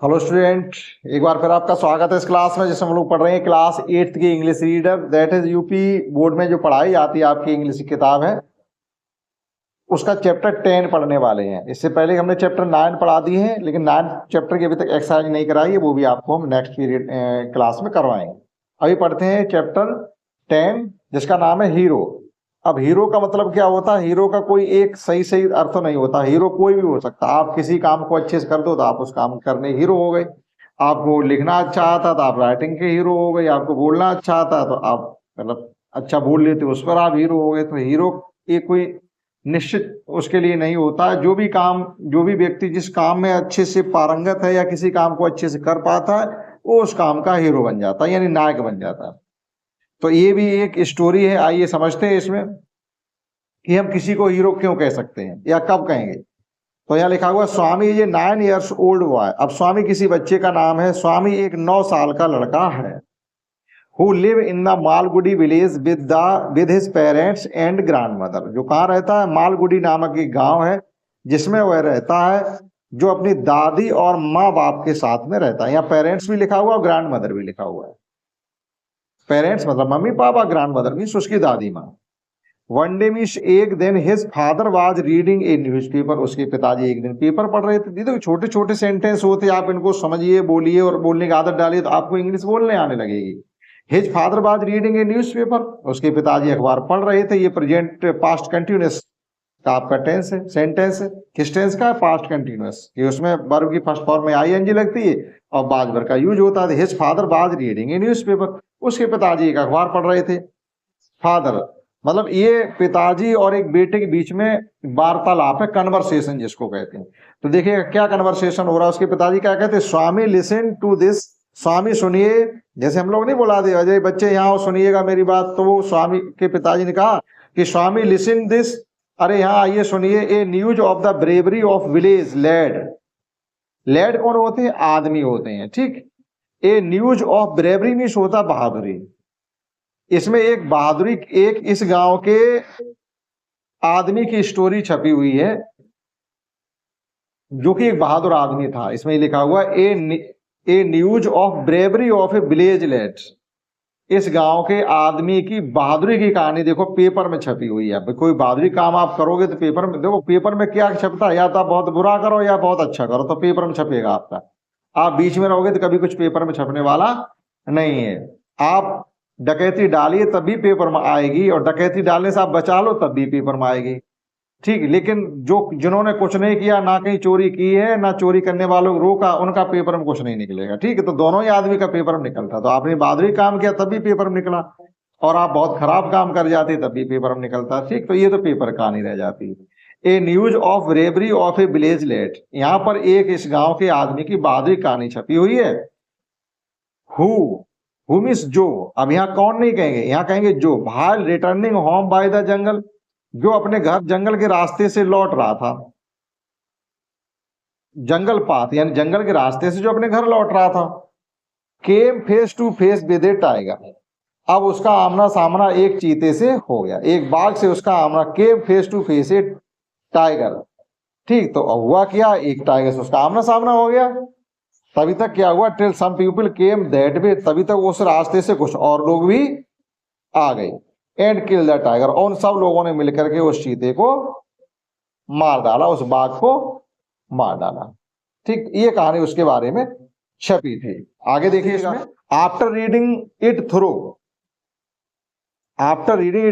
Hello student, एक बार फिर आपका स्वागत है इस क्लास में जिसमें हम लोग पढ़ रहे हैं क्लास 8th की English reader. That is UP board में जो पढ़ाई आती है आपकी इंग्लिश की किताब है उसका चैप्टर 10 पढ़ने वाले हैं। इससे पहले हमने चैप्टर 9 पढ़ा दिए हैं, लेकिन 9 चैप्टर की अभी तक एक्सरसाइज नहीं कराई है, वो भी आपको हम नेक्स्ट पीरियड क्लास में करवाएंगे। अभी पढ़ते हैं चैप्टर 10 जिसका नाम है हीरो। अब हीरो का मतलब क्या होता है? हीरो का कोई एक सही सही अर्थ नहीं होता। हीरो कोई भी हो सकता है। आप किसी काम को अच्छे से कर दो तो आप उस काम करने हीरो हो गए। आपको लिखना अच्छा आता तो आप राइटिंग के हीरो हो गए। आपको बोलना अच्छा आता तो आप मतलब अच्छा बोल लेते उस पर आप हीरो हो गए। तो हीरो एक कोई निश्चित उसके लिए नहीं होता है। जो भी व्यक्ति जिस काम में अच्छे से पारंगत है या किसी काम को अच्छे से कर पाता है वो उस काम का हीरो बन जाता है, यानी नायक बन जाता है। तो ये भी एक स्टोरी है। आइए समझते हैं इसमें कि हम किसी को हीरो क्यों कह सकते हैं या कब कहेंगे। तो यहाँ लिखा हुआ स्वामी ये 9 years ओल्ड बॉय। अब स्वामी किसी बच्चे का नाम है। स्वामी एक 9 साल का लड़का है। Who live in the Malgudi village with his parents and grand mother. जो कहाँ रहता है? मालगुडी नामक एक गांव है जिसमें वह रहता है, जो अपनी दादी और माँ बाप के साथ में रहता है। यहाँ पेरेंट्स भी लिखा हुआ और ग्रैंड मदर भी लिखा हुआ है। पेरेंट्स मतलब mummy papa, grand mother means उसकी दादी माँ। वन डे मीन्स एक दिन his father was reading A newspaper. उसके पिताजी एक दिन पेपर पढ़ रहे थे। देखो छोटे छोटे सेंटेंस होते, आप इनको समझिए, बोलिए और बोलने की आदत डालिए तो आपको इंग्लिश बोलने आने लगेगी। His father was reading A newspaper. उसके पिताजी अखबार पढ़ रहे थे। ये प्रेजेंट पास्ट कंटिन्यूअस का आपका टेंस है, सेंटेंस है। किस टेंस का है? Past continuous. ये उसमें वर्ब की फर्स्ट फॉर्म में आईएनजी लगती है और बाज वर्ब का यूज होता है। His father was reading A newspaper. उसके पिताजी एक अखबार पढ़ रहे थे। फादर मतलब ये पिताजी और एक बेटे के बीच में वार्तालाप है, कन्वर्सेशन जिसको कहते हैं। तो देखिए क्या कन्वर्सेशन हो रहा है। उसके पिताजी क्या कहते हैं? स्वामी लिसन टू दिस। स्वामी सुनिए। जैसे हम लोग नहीं बुला दे अजय बच्चे यहाँ आओ सुनिएगा मेरी बात, तो वो स्वामी के पिताजी ने कहा कि स्वामी लिसन दिस, अरे यहाँ आइए सुनिए। A news of the bravery of village lad. Lad कौन होते हैं? आदमी होते हैं, ठीक। A news of bravery means होता बहादुरी। इसमें एक बहादुरी, एक इस गांव के आदमी की स्टोरी छपी हुई है जो कि एक बहादुर आदमी था। इसमें लिखा हुआ a news of bravery of a village lad. इस गांव के आदमी की बहादुरी की कहानी देखो पेपर में छपी हुई है। कोई बहादुरी काम आप करोगे तो पेपर में देखो, पेपर में क्या छपता है? या तो आप बहुत बुरा करो या बहुत अच्छा करो, तो पेपर में छपेगा आपका। आप बीच में रहोगे तो कभी कुछ पेपर में छपने वाला नहीं है। आप डकैती डालिए तभी पेपर में आएगी, और डकैती डालने से आप बचा लो तब भी पेपर में आएगी, ठीक। लेकिन जिन्होंने कुछ नहीं किया, ना कहीं चोरी की है ना चोरी करने वालों को रोका, उनका पेपर में कुछ नहीं निकलेगा, ठीक है। तो दोनों ही आदमी का पेपर में निकलता। तो आपने बहादुरी काम किया तभी पेपर में निकला, और आप बहुत खराब काम कर जाते तभी पेपर में निकलता, ठीक। तो ये तो पेपर कहानी रह जाती है। A news of bravery of a village lad. यहाँ पर एक इस गांव के आदमी की बहादुरी कहानी छपी हुई है। हु मीन्स जो। अब यहाँ कौन नहीं कहेंगे, यहाँ कहेंगे जो। भाई returning home by the jungle. जो अपने घर जंगल के रास्ते से लौट रहा था। जंगल पाथ यानी जंगल के रास्ते से जो अपने घर लौट रहा था। Came face to face with a tiger. अब उसका आमना सामना एक चीते से हो गया। एक बाघ से उसका आमना, came face to face a tiger, ठीक। तो हुआ क्या? एक टाइगर से उसका आमना सामना हो गया। तभी तक क्या हुआ? Till some people came that way. तभी तक उस रास्ते से कुछ और लोग भी आ गए। And kill the tiger. और उन सब लोगों ने मिलकर के उस चीते को मार डाला, उस बाघ को मार डाला, ठीक। ये कहानी उसके बारे में छपी थी। आगे देखिए इसमें। After reading it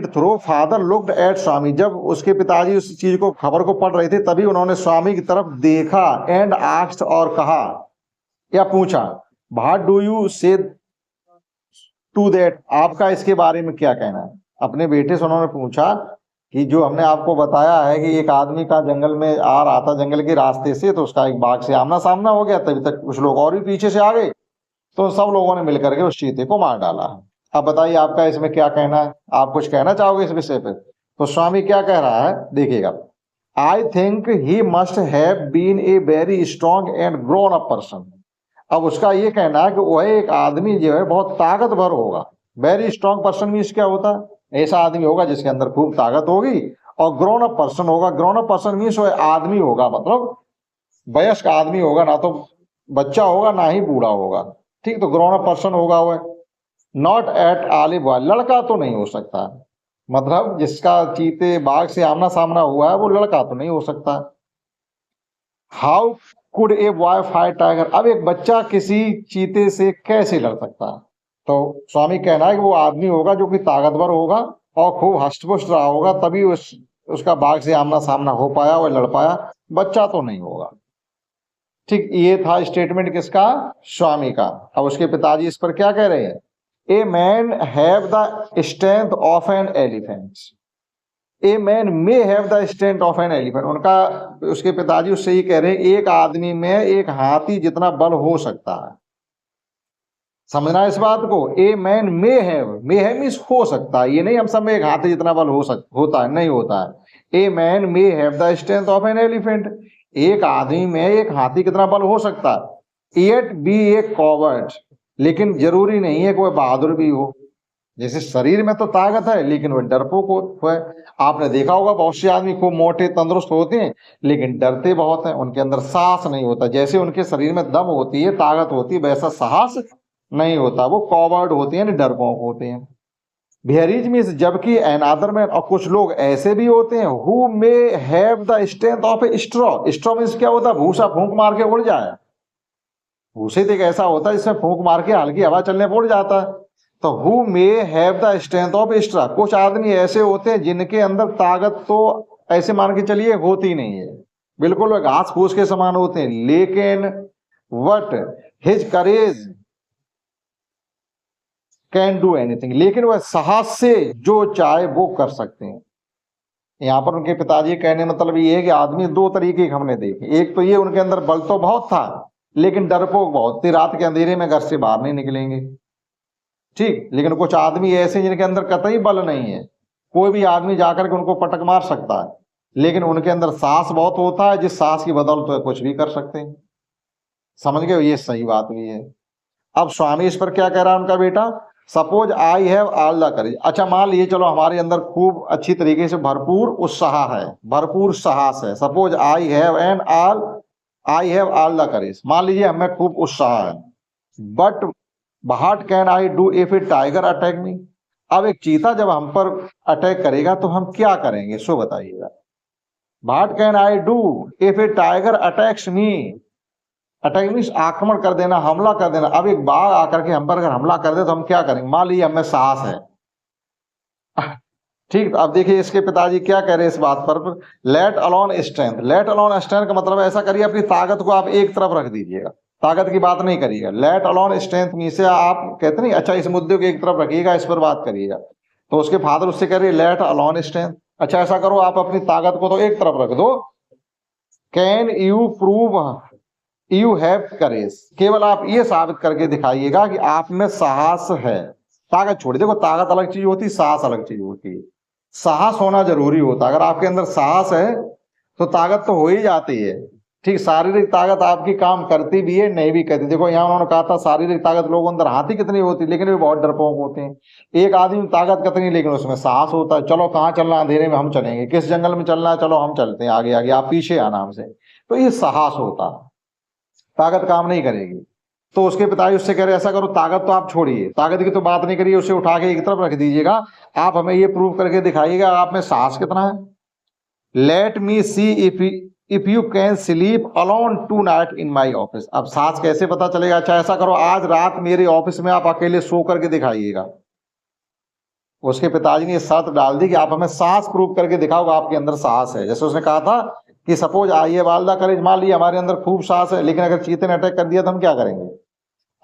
through father looked at Swami. जब उसके पिताजी उस चीज को, खबर को पढ़ रहे थे, तभी उन्होंने स्वामी की तरफ देखा। एंड आस्क्ड, और कहा या पूछा, व्हाट डू यू से टू दैट। आपका इसके बारे में क्या कहना है? अपने बेटे से उन्होंने पूछा कि जो हमने आपको बताया है कि एक आदमी का जंगल में आ रहा था, जंगल के रास्ते से, तो उसका एक बाघ से आमना सामना हो गया। तभी तक कुछ लोग और भी पीछे से आ गए, तो सब लोगों ने मिलकर के उस चीते को मार डाला। अब बताइए आपका इसमें क्या कहना है? आप कुछ कहना चाहोगे इस विषय पे? तो स्वामी क्या कह रहा है देखिएगा। I think he must have been a very strong and grown up person. अब उसका ये कहना है कि वह एक आदमी जो है बहुत ताकतवर होगा। वेरी स्ट्रॉन्ग पर्सन मीन्स क्या होता है? ऐसा आदमी होगा जिसके अंदर खूब ताकत होगी। और ग्रोन अप पर्सन होगा। ग्रोन अप पर्सन मीन्स वह आदमी होगा, मतलब वयस्क आदमी होगा, ना तो बच्चा होगा ना ही बूढ़ा होगा, ठीक, तो ग्रोन अप पर्सन होगा वह। Not at all a boy, लड़का तो नहीं हो सकता, मतलब जिसका चीते बाघ से आमना सामना हुआ है वो लड़का तो नहीं हो सकता। How could a boy fight tiger, अब एक बच्चा किसी चीते से कैसे लड़ सकता है? तो स्वामी कहना है कि वो आदमी होगा जो कि ताकतवर होगा और खूब हष्ट-पुष्ट रहा होगा, तभी उसका बाघ से आमना सामना हो पाया और लड़ पाया, बच्चा तो नहीं होगा। ठीक, ये था स्टेटमेंट किसका? स्वामी का। अब उसके पिताजी इस पर क्या कह रहे हैं? A man have the strength of an elephant, a man may have the strength of an elephant, उनका उसके पिताजी उससे ही कह रहे हैं एक आदमी में एक हाथी जितना बल हो सकता है। समझना इस बात को, a man may have means हो सकता है, ये नहीं हम सब में एक हाथी जितना बल होता है, नहीं होता है। A man may have the strength of an elephant, एक आदमी में एक हाथी कितना बल हो सकता है। येट बी ए कॉवर्ड, लेकिन जरूरी नहीं है कोई बहादुर भी हो। जैसे शरीर में तो ताकत है लेकिन वह डरपोक है। आपने देखा होगा बहुत से आदमी खूब मोटे तंदुरुस्त होते हैं लेकिन डरते बहुत हैं, उनके अंदर साहस नहीं होता। जैसे उनके शरीर में दम होती है, ताकत होती है, वैसा साहस नहीं होता, वो कॉवर्ड होते हैं, डरपोक होते हैं। भेरीज मीन्स जबकि अनदर मैन, और कुछ लोग ऐसे भी होते हैं who may have the strength of A straw, straw means क्या होता है? भूसा फूंक मार के उड़ जाए, भूसे तो एक ऐसा होता है जिसमें फूंक मार के हल्की हवा चलने पर उड़ जाता है। तो who may have the strength of straw, कुछ आदमी ऐसे होते हैं जिनके अंदर ताकत तो ऐसे मान के चलिए होती नहीं है, बिल्कुल घास फूस के समान होते हैं, लेकिन what his courage can do anything, लेकिन वह साहस से जो चाहे वो कर सकते हैं। यहाँ पर उनके पिताजी कहने मतलब ये है कि आदमी दो तरीके के हमने देखे, एक तो ये उनके अंदर बल तो बहुत था लेकिन डरपोक बहुत थी, रात के अंधेरे में घर से बाहर नहीं निकलेंगे, ठीक। लेकिन कुछ आदमी ऐसे जिनके अंदर कतई बल नहीं है, कोई भी आदमी जाकर के उनको पटक मार सकता है, लेकिन उनके अंदर साहस बहुत होता है, जिस साहस की बदौलत तो कुछ भी कर सकते हैं। समझ गए? ये सही बात भी है। अब स्वामी इस पर क्या कह रहा है उनका बेटा? Suppose I have all the courage, अच्छा मान लीजिए चलो हमारे अंदर खूब अच्छी तरीके से भरपूर उत्साह है, भरपूर साहस है। Suppose I have all the courage, मान लीजिए हमें खूब उत्साह है। But what can I do if A tiger attack मी, अब एक चीता जब हम पर अटैक करेगा तो हम क्या करेंगे, सो बताइएगा। What can I do if A tiger attacks me, attack means आक्रमण कर देना, हमला कर देना। अब एक बाघ आकर के हम पर अगर हमला कर दे तो हम क्या करेंगे? मान लीजिए हमें साहस है, ठीक। तो अब देखिए इसके पिताजी क्या कह रहे हैं इस बात पर, let alone strength, let alone strength का मतलब ऐसा करिए अपनी ताकत को आप एक तरफ रख दीजिएगा, ताकत की बात नहीं करिएगा। लेट अलोन स्ट्रेंथ मीन से आप कहते नहीं, अच्छा इस मुद्दे को एक तरफ रखिएगा, इस पर बात करिएगा। तो उसके फादर उससे कह रहे हैं लेट अलोन स्ट्रेंथ, अच्छा ऐसा करो आप अपनी ताकत को तो एक तरफ रख दो। Can you prove you have courage, केवल आप ये साबित करके दिखाइएगा कि आप में साहस है। ताकत छोड़, देखो ताकत अलग चीज होती है, साहस अलग चीज होती है। साहस होना जरूरी होता है, अगर आपके अंदर साहस है तो ताकत तो हो ही जाती है, ठीक। शारीरिक ताकत आपकी काम करती भी है, नहीं भी करती। देखो यहाँ उन्होंने कहा था शारीरिक ताकत लोगों अंदर हाथी कितनी होती है लेकिन वे बहुत डरपोक होते हैं। एक आदमी में ताकत कितनी लेकिन उसमें साहस होता है, चलो कहाँ चलना, अंधेरे में हम चलेंगे, किस जंगल में चलना है, चलो हम चलते हैं, आगे आगे आप पीछे आना हमसे, तो ये साहस होता है, ताकत काम नहीं करेगी। तो उसके पिताजी उससे कह रहे ऐसा करो, ताकत तो आप छोड़िए, ताकत की तो बात नहीं करिए, उसे उठा के एक तरफ रख दीजिएगा, आप हमें ये प्रूव करके दिखाइएगा आप में साहस कितना है। Let me see if you can sleep alone tonight in my office, अब साहस कैसे पता चलेगा? अच्छा ऐसा करो आज रात मेरे ऑफिस में आप अकेले सो करके दिखाइएगा। उसके पिताजी ने शर्त डाल दी कि आप हमें साहस प्रूव करके दिखाओगे, आपके अंदर साहस है। जैसे उसने कहा था कि सपोज आइए वालदा करेज, मान लीजिए हमारे अंदर खूब साहस है लेकिन अगर चीते ने अटैक कर दिया तो हम क्या करेंगे?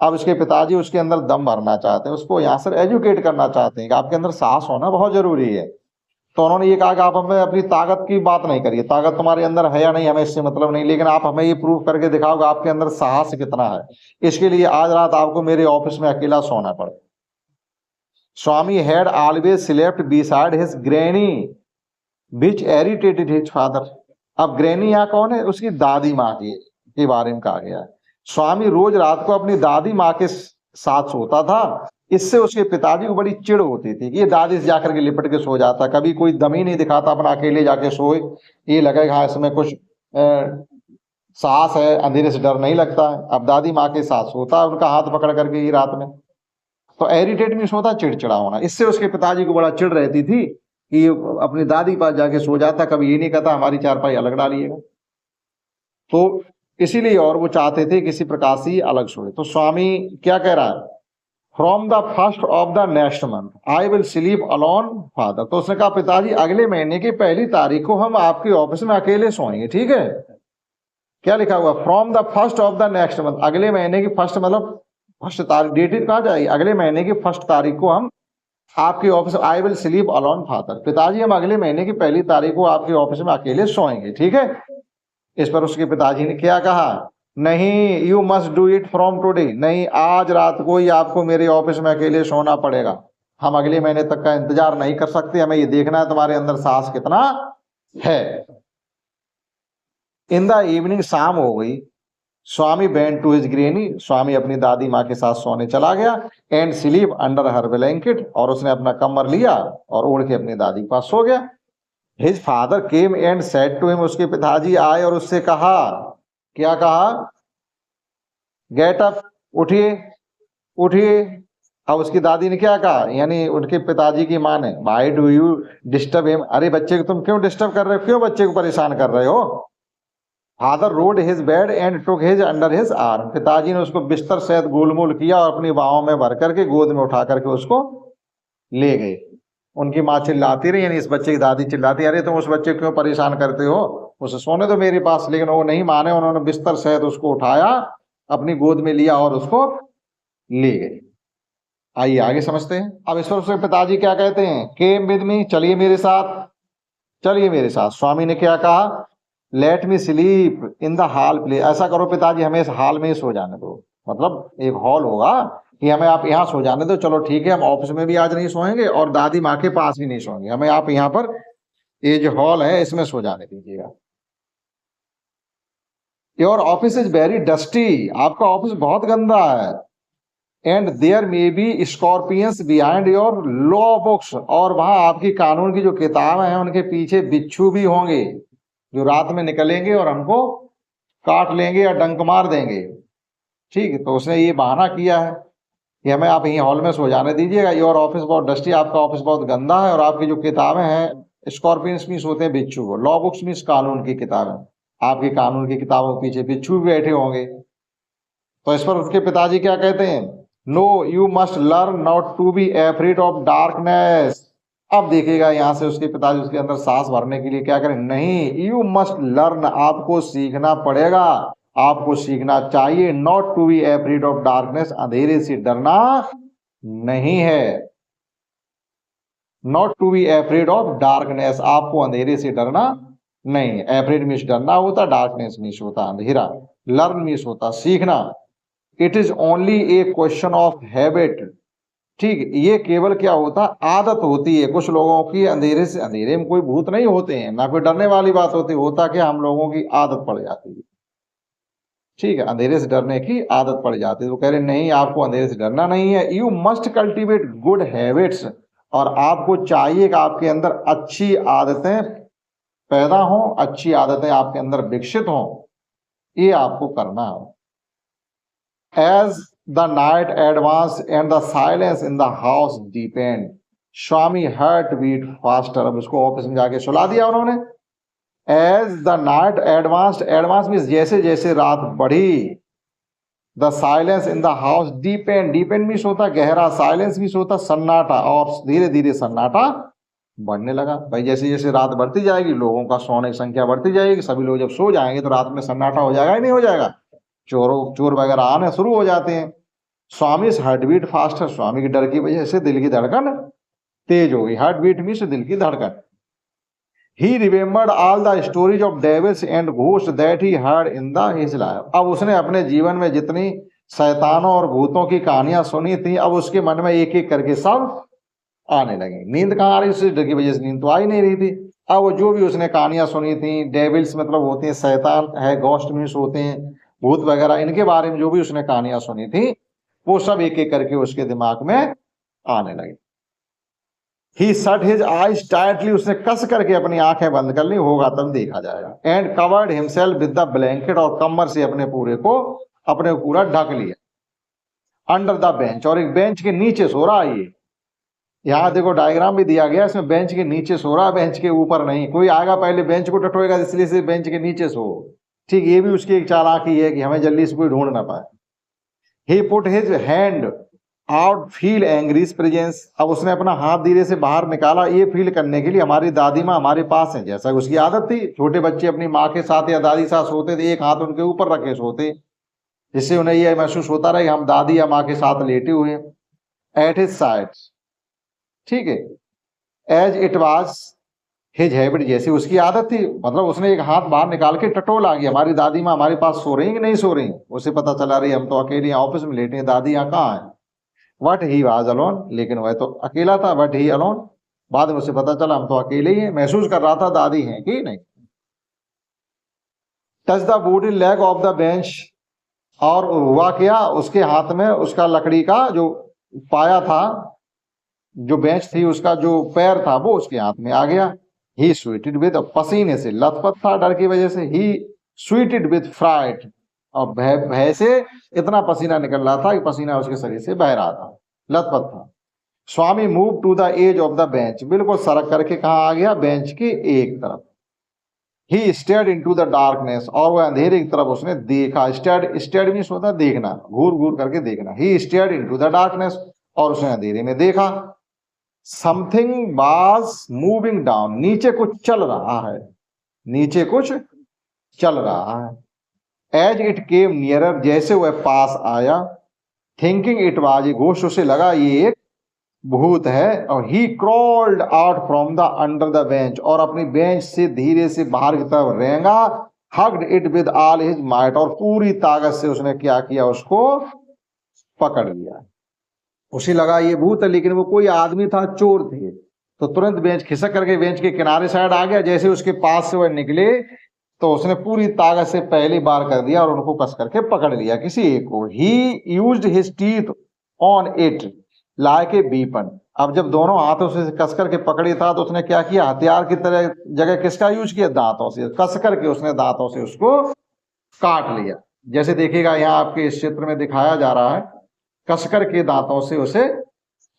अब उसके पिताजी उसके अंदर दम भरना चाहते हैं, उसको यहाँ से एजुकेट करना चाहते हैं कि आपके अंदर साहस होना बहुत जरूरी है। तो उन्होंने ये कहा कि आप हमें अपनी ताकत की बात नहीं करिए, ताकत तुम्हारे अंदर है या नहीं हमें इससे मतलब नहीं, लेकिन आप हमें ये प्रूव करके दिखाओगे आपके अंदर साहस कितना है। इसके लिए आज रात आपको मेरे ऑफिस में अकेला सोना पड़े। Swami had always slept beside his granny which irritated his father, अब ग्रैनी यहाँ कौन है? उसकी दादी माँ के बारे में कहा गया है। स्वामी रोज रात को अपनी दादी माँ के साथ सोता था, इससे उसके पिताजी को बड़ी चिढ़ होती थी कि ये दादी से जाकर के लिपट के सो जाता, कभी कोई दम ही नहीं दिखाता अपना अकेले जाके सोए, ये लगे हाँ इसमें कुछ सास है, अंधेरे से डर नहीं लगता है। अब दादी माँ के साथ सोता है उनका हाथ पकड़ करके ही रात में, तो इरिटेट मीन्स होता चिड़चिड़ा होना। इससे उसके पिताजी को बड़ा चिढ़ रहती थी कि अपनी दादी के पास जाके सो जाता, कभी ये नहीं कहता हमारी चारपाई अलग डालिएगा। तो इसीलिए और वो चाहते थे किसी प्रकार से अलग सोए। तो स्वामी क्या कह रहा है, from the first of the next month I will sleep alone father. तो उसने कहा पिताजी अगले महीने की 1 तारीख को हम आपके ऑफिस में अकेले सोएंगे, ठीक है। क्या लिखा हुआ, from the first of the next month, अगले महीने की फर्स्ट मतलब फर्स्ट तारीख, डेटेड कहा जाएगी, अगले महीने की 1 तारीख को हम आपके office, I will sleep alone father, पिताजी हम अगले महीने की 1 तारीख को आपके ऑफिस में अकेले सोएंगे, ठीक है। इस पर उसके पिताजी ने क्या कहा, नहीं you must do it from today, नहीं आज रात को ही आपको मेरे ऑफिस में अकेले सोना पड़ेगा, हम अगले महीने तक का इंतजार नहीं कर सकते, हमें ये देखना है तुम्हारे अंदर साहस कितना है। इन द इवनिंग, शाम हो गई, स्वामी वेंट टू हिज ग्रैनी, स्वामी अपनी दादी माँ के साथ सोने चला गया, and sleep under her blanket, और उसने अपना कम्बल लिया और ओढ़ के अपनी दादी के पास सो गया। His father came and said to him, उसके पिताजी आए और उससे कहा, क्या कहा, गेट अप, उठिए उठिए। अब उसकी दादी ने क्या कहा, यानी उनके पिताजी की माँ ने, why do you disturb him, अरे बच्चे को तुम क्यों डिस्टर्ब कर रहे हो, क्यों बच्चे को परेशान कर रहे हो। Father road his bed and took his under his arm, पिताजी ने उसको बिस्तर सहित गोलमोल किया और अपनी बाहों में भर करके गोद में उठा करके उसको ले गए। उनकी माँ चिल्लाती रही, यानी इस बच्चे की दादी चिल्लाती, अरे तुम उस बच्चे को क्यों परेशान करते हो, उसे सोने दो मेरे पास, लेकिन वो नहीं माने, उन्होंने बिस्तर सहित उसको उठाया, अपनी गोद में लिया और उसको ले गए। आइए आगे समझते हैं। अब इस पर उसके पिताजी क्या कहते हैं, केम विद मी, चलिए मेरे साथ, चलिए मेरे साथ। स्वामी ने क्या कहा, let me sleep in the hall place, ऐसा करो पिताजी हमें इस हॉल में ही सो जाने दो, मतलब एक हॉल होगा कि हमें आप यहाँ सो जाने दो, चलो ठीक है, हम ऑफिस में भी आज नहीं सोएंगे और दादी माँ के पास भी नहीं सोएंगे, हमें आप यहाँ पर ये जो हॉल है इसमें सो जाने दीजिएगा। Your office is very dusty, आपका ऑफिस बहुत गंदा है, and there may be scorpions behind your law books, और वहां आपकी कानून की जो किताबें हैं उनके पीछे बिच्छू भी होंगे जो रात में निकलेंगे और हमको काट लेंगे या डंक मार देंगे, ठीक है। तो उसने ये बहाना किया है कि हमें आप यहीं हॉल में सो जाने दीजिएगा, योर ऑफिस बहुत डस्टी, आपका ऑफिस बहुत गंदा है, और आपकी जो किताबें हैं, स्कॉर्पियंस मीन्स होते हैं बिच्छू को, लॉ बुक्स मीन्स कानून की किताबें, आपकी कानून की किताबों के पीछे बिच्छू भी बैठे होंगे। तो इस पर उसके पिताजी क्या कहते हैं, no you must learn not to be afraid of darkness. अब देखिएगा यहाँ से उसके पिताजी उसके अंदर सांस भरने के लिए क्या करें, नहीं यू मस्ट लर्न, आपको सीखना पड़ेगा, आपको सीखना चाहिए, not to be afraid of darkness, अंधेरे से डरना नहीं है, not to be afraid of darkness, आपको अंधेरे से डरना नहीं है। एफ्रेड मीन्स डरना होता, डार्कनेस मीन्स होता अंधेरा, लर्न मीन्स होता सीखना। It is only A question of habit, ठीक, ये केवल क्या होता, आदत होती है कुछ लोगों की, अंधेरे से, अंधेरे में कोई भूत नहीं होते हैं, ना कोई डरने वाली बात होती, होता कि हम लोगों की आदत पड़ जाती है, ठीक है, अंधेरे से डरने की आदत पड़ जाती है। तो कह रहे नहीं आपको अंधेरे से डरना नहीं है, you must cultivate good habits, और आपको चाहिए कि आपके अंदर अच्छी आदतें पैदा हों, अच्छी आदतें आपके अंदर विकसित हों, ये आपको करना है। As the night advance and the silence in the house deepened, Swami heart beat faster, अब उसको ऑफिस में जाके सुला दिया उन्होंने। As the night advance, advance means जैसे जैसे रात बढ़ी, the silence in the house deepened, deepened means होता गहरा, साइलेंस मीन्स होता सन्नाटा, और धीरे धीरे सन्नाटा बढ़ने लगा। भाई जैसे जैसे रात बढ़ती जाएगी लोगों का सोने की संख्या बढ़ती जाएगी, सभी लोग जब सो जाएंगे तो रात में सन्नाटा हो जाएगा ही नहीं हो जाएगा, चोर वगैरह आने शुरू हो जाते हैं। स्वामी हार्ट बीट फास्ट, स्वामी के डर की वजह से दिल की धड़कन तेज हो गई, हार्ट बीट मीन्स दिल की धड़कन। He remembered all the stories of devils and ghosts that he heard in the his life. अब उसने अपने जीवन में जितनी शैतानों और भूतों की कहानियां सुनी थी, अब उसके मन में एक एक करके सब आने लगी। नींद कहाँ आ रही, उसी डर की वजह से नींद तो आ ही नहीं रही थी। अब वो जो भी उसने कहानियां सुनी थी, डेविल्स मतलब होते हैं शैतान है, घोस्ट मीन्स होते हैं भूत वगैरह, इनके बारे में जो भी उसने कहानियां सुनी थी वो सब एक एक करके उसके दिमाग में आने लगी। ही शट हिज आईज टाइटली, उसने कस करके अपनी आंखें बंद कर ली, होगा तब देखा जाएगा। And covered himself with the blanket, और कमर से अपने पूरा ढक लिया। अंडर द बेंच, और एक बेंच के नीचे सो रहा है ये। यहाँ देखो डायग्राम भी दिया गया, इसमें बेंच के नीचे सो रहा, बेंच के ऊपर नहीं। कोई आएगा पहले बेंच को टटोएगा, इसलिए से बेंच के नीचे सो। ठीक, ये भी उसकी एक चालाकी है कि हमें जल्दी से कोई ढूंढ ना पाए। He put his hand out feel angry's presence, अब उसने अपना हाथ धीरे से बाहर निकाला, ये फील करने के लिए हमारी दादी माँ हमारे पास है। जैसा उसकी आदत थी, छोटे बच्चे अपनी माँ के साथ या दादी साथ सोते थे, एक हाथ उनके ऊपर रखे सोते, जिससे उन्हें यह महसूस होता रहे हम दादी या माँ के साथ लेटे हुए। एट हिज साइड, ठीक है, as it was his habit, जैसी उसकी आदत थी, मतलब उसने एक हाथ बाहर निकाल के टटोला कि हमारी दादी माँ हमारे पास सो रही है कि नहीं सो रही। उसे पता चला रही हम तो अकेले ऑफिस में लेटे हैं, दादी यहाँ कहाँ है। बट ही वाज अलोन, लेकिन वह तो अकेला था। बट ही अलोन, बाद में उसे पता चला हम तो अकेले ही हैं, महसूस कर रहा था दादी हैं कि नहीं। Touch the wooden leg of the bench, और हुआ क्या, उसके हाथ में उसका लकड़ी का जो पाया था, जो बेंच थी उसका जो पैर था वो उसके हाथ में आ गया। ही स्वीटेड विद, पसीने से लथपथ था डर की वजह से। ही स्वीटेड विद फ्राइट, और भय से इतना पसीना निकल रहा था कि पसीना उसके शरीर से बह रहा था, लथपथ था। Swami move to the edge of the bench, बिल्कुल सरक करके कहा आ गया, बेंच की एक तरफ। ही स्टेयर्ड इनटू द डार्कनेस, और वह अंधेरे की तरफ उसने देखा। स्टेयर्ड मींस होता है देखना, घूर घूर करके देखना। ही स्टेयर्ड इनटू द डार्कनेस, और उसने अंधेरे में देखा। समथिंग वाज मूविंग डाउन, नीचे कुछ चल रहा है, नीचे कुछ चल रहा है। एज इट केम नियरर, जैसे वह पास आया। Thinking it was a ghost, उसे लगा ये एक भूत है। और he crawled out from the under the bench, और अपनी बेंच से धीरे से बाहर की तरफ रेंगा। Hugged it with all his might, और पूरी ताकत से उसने क्या किया, उसको पकड़ लिया। उसे लगा ये भूत है, लेकिन वो कोई आदमी था, चोर थे। तो तुरंत बेंच खिसक करके बेंच के किनारे साइड आ गया। जैसे उसके पास से वह निकले तो उसने पूरी ताकत से पहली बार कर दिया और उनको कस करके पकड़ लिया, किसी एक को। ही used his teeth on it like a weapon, अब जब दोनों हाथों से कस करके पकड़ी था तो उसने क्या किया, हथियार की तरह जगह किसका यूज किया, दांतों से कस करके उसने दांतों से उसको काट लिया। जैसे देखिएगा यहाँ आपके इस चित्र में दिखाया जा रहा है, कस करके दांतों से उसे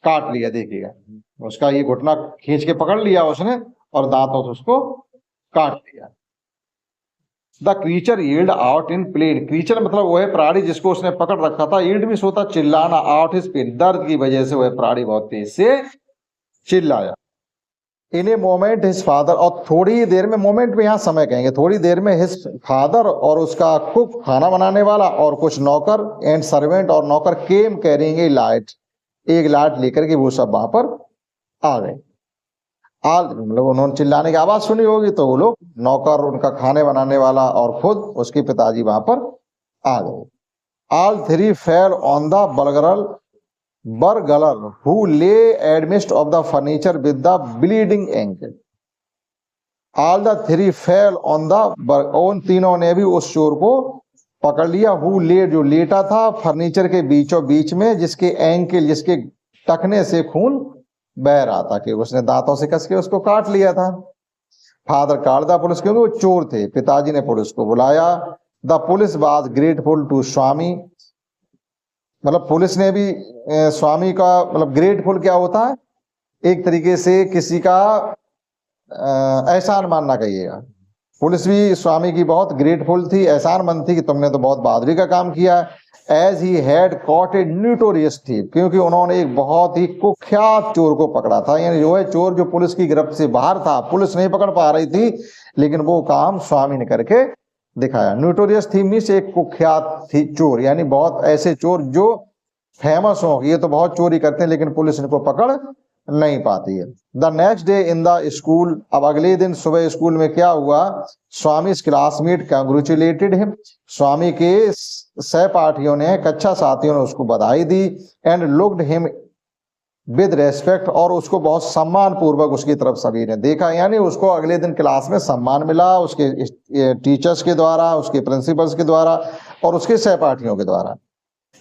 काट लिया। देखिएगा उसका ये घुटना खींच के पकड़ लिया उसने और दांतों से उसको काट लिया। The creature yield out in plain, creature मतलब वह प्राणी जिसको उसने पकड़ रखा था। यील्ड भी सोता चिल्लाना, आउट हिज पेन, दर्द की वजह से वह प्राणी बहुत तेज से चिल्लाया। इन ए मोमेंट हिज फादर, और थोड़ी देर में, मोमेंट में यहाँ समय कहेंगे, थोड़ी देर में हिज फादर और उसका कुक, खाना बनाने वाला, और कुछ नौकर एंड सर्वेंट, और नौकर केम कैरिंग ए लाइट, एक लाइट लेकर के वो सब वहां पर आ गए। मतलब उन्होंने चिल्लाने की आवाज सुनी होगी तो वो लोग, नौकर, उनका खाने बनाने वाला और खुद उसके पिताजी वहां पर आ गए। All three fell on the burglar who lay amidst of the furniture with the bleeding ankle. All the three fell on the उन तीनों ने भी उस चोर को पकड़ लिया। who lay, जो लेटा था फर्नीचर के बीचों बीच में, जिसके एंकल, जिसके टखने से खून बह रहा था, कि उसने दांतों से कस के उसको काट लिया था। फादर कॉल्ड द पुलिस, क्योंकि वो चोर थे, पिताजी ने पुलिस को बुलाया। The police was grateful to Swami, मतलब पुलिस ने भी स्वामी का, मतलब ग्रेटफुल क्या होता है, एक तरीके से किसी का एहसान मानना कहिएगा। पुलिस भी स्वामी की बहुत ग्रेटफुल थी, एहसानमंद थी कि तुमने तो बहुत बहादुरी का काम किया। As he had caught a notorious thief, क्योंकि उन्होंने एक बहुत ही कुख्यात चोर को पकड़ा था। यानी जो है चोर जो पुलिस की गिरफ्त से बाहर था, पुलिस नहीं पकड़ पा रही थी, लेकिन वो काम स्वामी ने करके दिखाया। नोटोरियस थी मींस एक कुख्यात थी चोर, यानी बहुत ऐसे चोर जो फेमस हो, ये तो बहुत चोरी करते हैं लेकिन पुलिस इनको पकड़ नहीं पाती है। The next day in the school, अब अगले दिन सुबह स्कूल में क्या हुआ, Swami classmate congratulated him, Swami के सहपाठियों ने, कक्षा साथियों ने उसको बधाई दी। And looked him with respect, और उसको बहुत सम्मान पूर्वक उसकी तरफ सभी ने देखा। यानी उसको अगले दिन क्लास में सम्मान मिला उसके टीचर्स के द्वारा, उसके प्रिंसिपल्स के द्वारा और उसके सहपाठियों के द्वारा।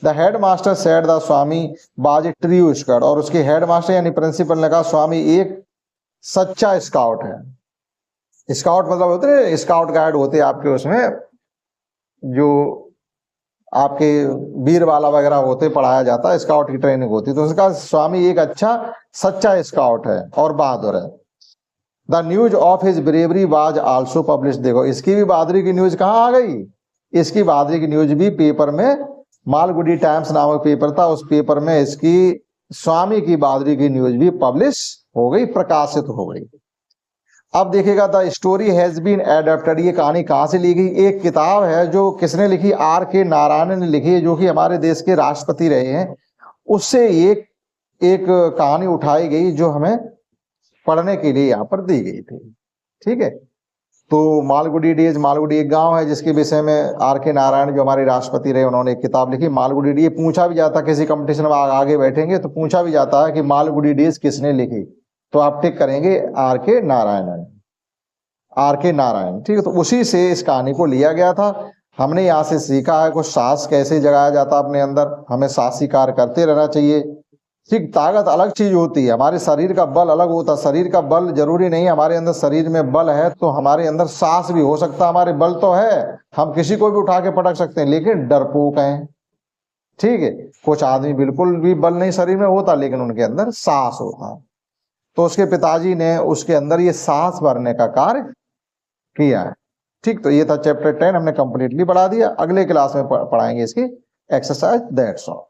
The head master said the Swami was a true scout, और उसके हेड मास्टर यानी प्रिंसिपल ने कहा स्वामी एक सच्चा स्काउट है। स्काउट मतलब होते हैं स्काउट गाइड होते हैं आपके, उसमें जो आपके वीर वाला वगैरह होते पढ़ाया जाता है, स्काउट की ट्रेनिंग होती, तो उसका स्वामी एक अच्छा सच्चा स्काउट है और बहादुर है। The news of his bravery was also publish, देखो इसकी भी बहादुरी की न्यूज कहाँ आ गई, इसकी बहादुरी की न्यूज भी पेपर में, मालगुडी टाइम्स नामक पेपर था, उस पेपर में इसकी स्वामी की बहादुरी की न्यूज भी पब्लिश हो गई, प्रकाशित हो गई। अब देखिएगा the story has been adapted, ये कहानी कहाँ से ली गई, एक किताब है जो किसने लिखी, आर के नारायण ने लिखी है, जो कि हमारे देश के राष्ट्रपति रहे हैं, उससे एक कहानी उठाई गई जो हमें पढ़ने के लिए यहाँ पर दी गई थी। ठीक है, तो मालगुडी डेज, मालगुडी एक गांव है जिसके विषय में आर के नारायण जो हमारे राष्ट्रपति रहे उन्होंने एक किताब लिखी मालगुडी डेज। पूछा भी जाता किसी कंपटीशन में आगे बैठेंगे तो पूछा भी जाता है कि मालगुडी डेज किसने लिखी, तो आप टिक करेंगे आर के नारायण, आर के नारायण। ठीक है, तो उसी से इस कहानी को लिया गया था। हमने यहाँ से सीखा है कुछ साहस कैसे जगाया जाता अपने अंदर, हमें साहसी कार्य करते रहना चाहिए। ठीक, ताकत अलग चीज होती है, हमारे शरीर का बल अलग होता है, शरीर का बल जरूरी नहीं हमारे अंदर शरीर में बल है तो हमारे अंदर साहस भी हो सकता है, हमारे बल तो है, हम किसी को भी उठा के पटक सकते हैं, लेकिन डरपोक हैं। ठीक है, कुछ आदमी बिल्कुल भी बल नहीं शरीर में होता लेकिन उनके अंदर साहस होता है, तो उसके पिताजी ने उसके अंदर ये साहस भरने का कार्य किया है। ठीक, तो ये था चैप्टर 10, हमने कंप्लीटली पढ़ा दिया। अगले क्लास में पढ़ाएंगे इसकी एक्सरसाइज, दैट्स ऑल।